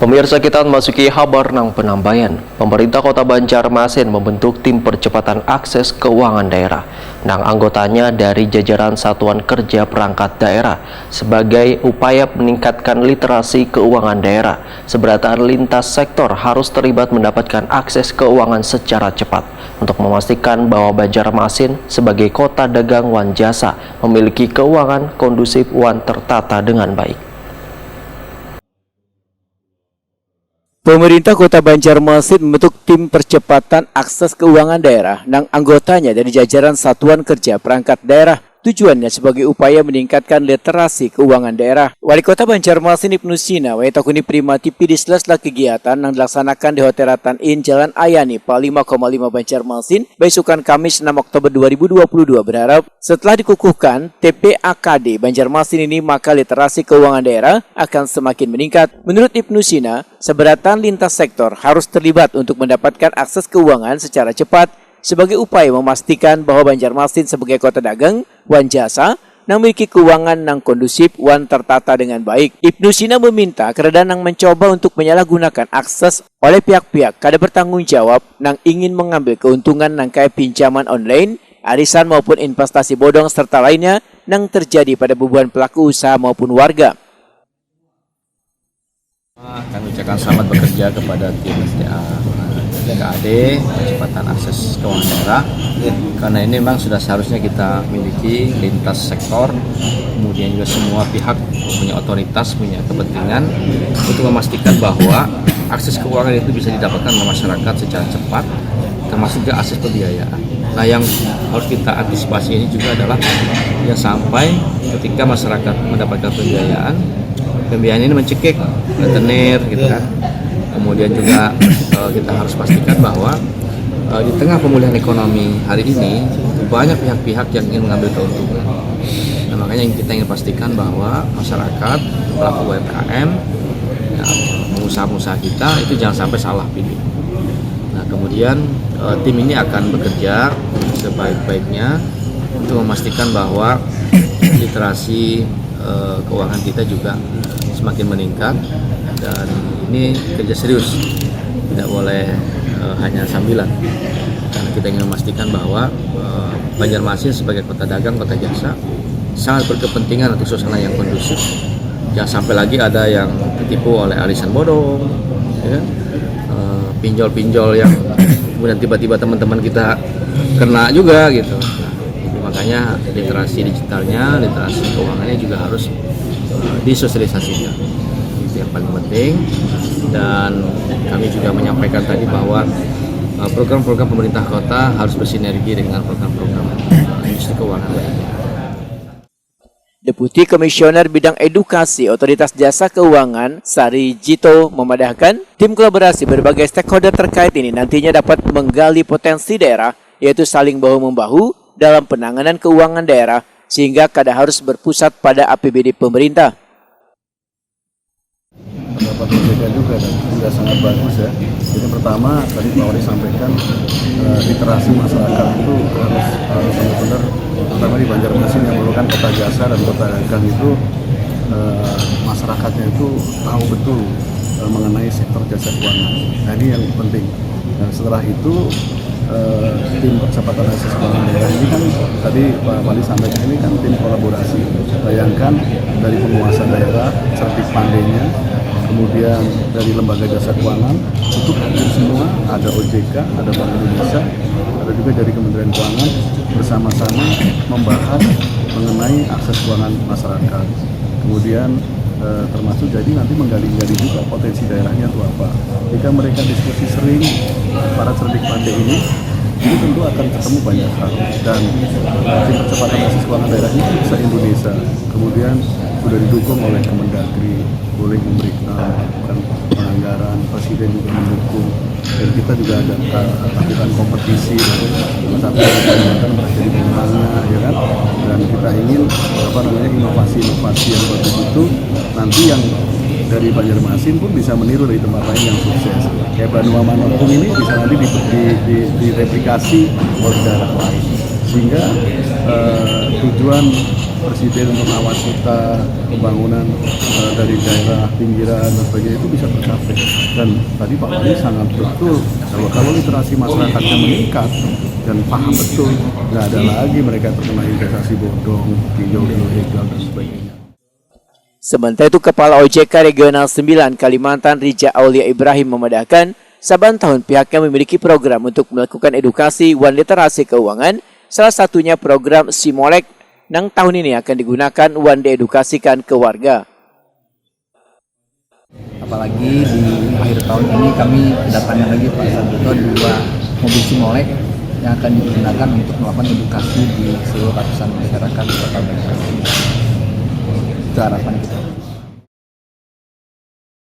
Pemirsa, kita memasuki kabar nang penambahan. Pemerintah Kota Banjarmasin membentuk tim percepatan akses keuangan daerah. Nang anggotanya dari jajaran Satuan Kerja Perangkat Daerah sebagai upaya meningkatkan literasi keuangan daerah. Seberatan lintas sektor harus terlibat mendapatkan akses keuangan secara cepat untuk memastikan bahwa Banjarmasin sebagai kota dagang wan jasa memiliki keuangan kondusif wan tertata dengan baik. Pemerintah Kota Banjarmasin membentuk tim percepatan akses keuangan daerah nang anggotanya dari jajaran Satuan Kerja Perangkat Daerah. Tujuannya sebagai upaya meningkatkan literasi keuangan daerah. Wali Kota Banjarmasin Ibnu Sina takuni primati pidislaslah kegiatan yang dilaksanakan di Hotel Ratan Inn Jalan Ayani, Pak 5,5 Banjarmasin, besukan Kamis 6 Oktober 2022 berharap setelah dikukuhkan TPAKD Banjarmasin ini maka literasi keuangan daerah akan semakin meningkat. Menurut Ibnu Sina, seberatan lintas sektor harus terlibat untuk mendapatkan akses keuangan secara cepat sebagai upaya memastikan bahwa Banjarmasin sebagai kota dagang wan jasa memiliki keuangan yang kondusif wan tertata dengan baik. Ibnu Sina meminta keredaan yang mencoba untuk menyalahgunakan akses oleh pihak-pihak kada bertanggung jawab yang ingin mengambil keuntungan yang kayak pinjaman online, arisan maupun investasi bodong serta lainnya yang terjadi pada beberapa pelaku usaha maupun warga. Kami ucapkan selamat bekerja kepada tim TPAKD percepatan akses keuangan daerah, karena ini memang sudah seharusnya kita miliki lintas sektor, kemudian juga semua pihak punya otoritas, punya kepentingan untuk memastikan bahwa akses keuangan itu bisa didapatkan oleh masyarakat secara cepat, termasuk juga akses pembiayaan. Nah, yang harus kita antisipasi ini juga adalah ya sampai ketika masyarakat mendapatkan pembiayaan ini mencekik retenir gitu kan. Kemudian juga kita harus pastikan bahwa di tengah pemulihan ekonomi hari ini banyak pihak-pihak yang ingin mengambil keuntungan. Nah, makanya kita ingin pastikan bahwa masyarakat, pelaku UMKM, ya, pengusaha-pengusaha kita itu jangan sampai salah pilih. Nah, kemudian tim ini akan bekerja sebaik-baiknya untuk memastikan bahwa literasi keuangan kita juga semakin meningkat, dan ini kerja serius, tidak boleh hanya sambilan, karena kita ingin memastikan bahwa Banjarmasin sebagai kota dagang, kota jasa sangat berkepentingan untuk suasana yang kondusif. Jangan sampai lagi ada yang tertipu oleh arisan bodong, ya, pinjol-pinjol yang kemudian tiba-tiba teman-teman kita kena juga gitu. Makanya literasi digitalnya, literasi keuangannya juga harus disosialisasikan. Itu yang paling penting. Dan kami juga menyampaikan tadi bahwa program-program pemerintah kota harus bersinergi dengan program-program industri keuangan lainnya. Deputi Komisioner Bidang Edukasi Otoritas Jasa Keuangan Sari Jito memadahkan tim kolaborasi berbagai stakeholder terkait ini nantinya dapat menggali potensi daerah, yaitu saling bahu-membahu dalam penanganan keuangan daerah sehingga kada harus berpusat pada APBD pemerintah. Pendapat berbeda juga dan sudah sangat bagus ya. Jadi pertama tadi Pak Wali sampaikan literasi masyarakat itu harus benar-benar, terutama di Banjarmasin yang merupakan kota jasa dan kota dagang itu masyarakatnya itu tahu betul mengenai sektor jasa keuangan. Nah, ini yang penting. Dan setelah itu tim percepatan akses keuangan daerah ini kan tadi Pak Wali sampaikan, ini kan tim kolaborasi. Bayangkan dari penguasa daerah, cerdik pandainya, kemudian dari lembaga jasa keuangan itu hampir semua, ada OJK, ada Bank Indonesia, ada juga dari Kementerian Keuangan, bersama-sama membahas mengenai akses keuangan masyarakat. Kemudian termasuk jadi nanti menggali-gali juga potensi daerahnya itu apa. Jika mereka diskusi sering, para cerdik pandai ini tentu akan ketemu banyak hal. Dan tim percepatan akses keuangan daerah ini bisa Indonesia. Kemudian sudah didukung oleh Kemendagri, boleh memberikan penganggaran, Presiden juga mendukung. Dan kita juga ada lakukan kompetisi, salah satu yang menjadi pemenangnya, ya kan. Dan kita ingin inovasi-inovasi yang bagus itu nanti yang dari Banjarmasin pun bisa meniru dari tempat lain yang sukses. Kayak Banua Manopung ini bisa nanti direplikasi oleh daerah lain. Sehingga tujuan Presiden untuk nawacita pembangunan dari daerah pinggiran dan sebagainya itu bisa tercapai. Dan tadi Pak Wali sangat betul kalau literasi masyarakatnya meningkat dan paham betul, nggak ada lagi mereka terkena investasi bodong, pinjol ilegal dan sebagainya. Sementara itu, Kepala OJK Regional 9 Kalimantan Rija Aulia Ibrahim memedahkan saban tahun pihaknya memiliki program untuk melakukan edukasi wan literasi keuangan, salah satunya program Simolek yang tahun ini akan digunakan wan diedukasikan ke warga. Apalagi di akhir tahun ini kami kedatangan lagi Pak Sabito 2 mobil Simolek yang akan digunakan untuk melakukan edukasi di seluruh ratusan masyarakat di Kota Bandung. Itu harapan kita.